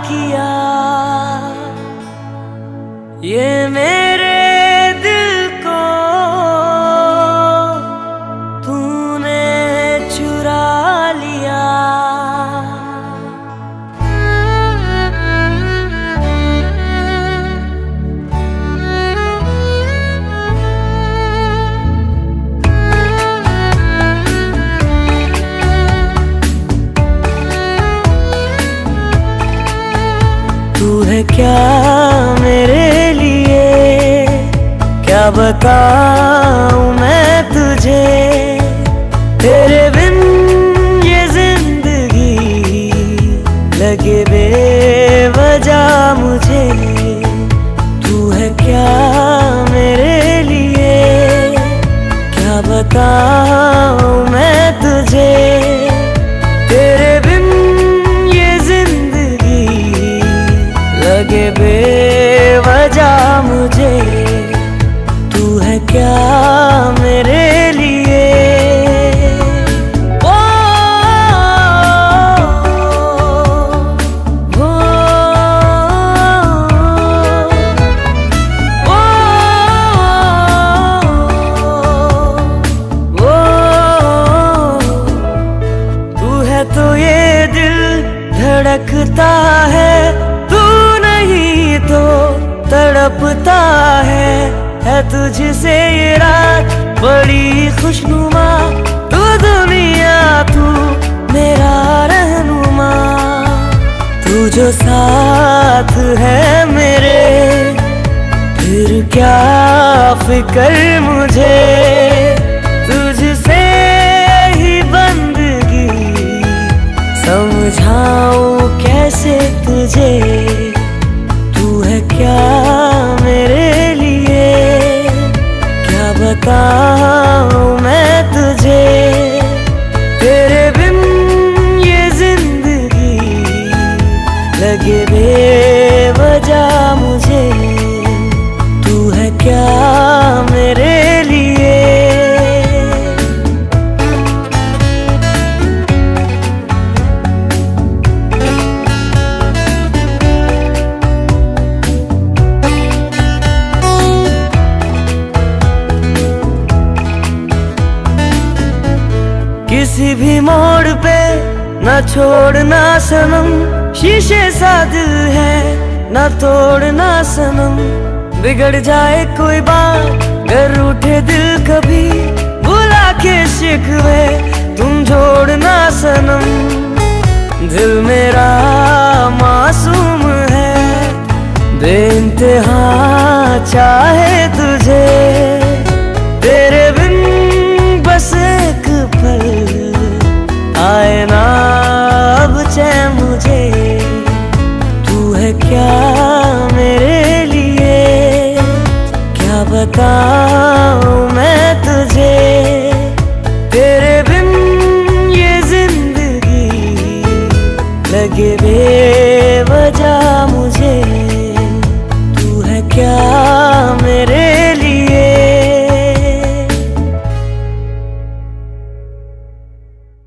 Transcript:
किया ये मेरे दिल को तूने चुरा लिया। तू है क्या मेरे लिए, क्या बताऊं मैं तुझे, तेरे बिन ये जिंदगी लगे बेवजह मुझे। तू है क्या मेरे लिए, क्या बताऊं मैं तुझे, तेरे बिन ये जिंदगी लगे बेवजह मुझे। तू है क्या मेरे लिए। ओ, ओ, ओ, तू है तो ये दिल धड़कता है, तू नहीं तो तड़पता है तुझसे ये रात बड़ी खुशनुमा। तू दुनिया तू मेरा रहनुमा, तू जो साथ है मेरे, फिर क्या फिक्र मुझे। तुझसे ही बंदगी समझाऊं कैसे तुझे। तू है क्या मेरे लिए, क्या बताऊं मैं तुझे, तेरे बिन ये जिंदगी लगे बेवजह मुझे। तू है क्या मेरे लिए। किसी भी मोड़ पे न छोड़ना सनम, शीशे सा दिल है न तोड़ना सनम। बिगड़ जाए कोई बात गर उठे दिल कभी, भुला के शिकवे तुम जोड़ना सनम। दिल मेरा मासूम है, बेइंतहा चाहे तुझे, तेरे बिन बस एक पल आए ना अब चैन मुझे। तू है क्या मेरे लिए, क्या बताऊं मैं तुझे, तेरे बिन ये जिंदगी लगे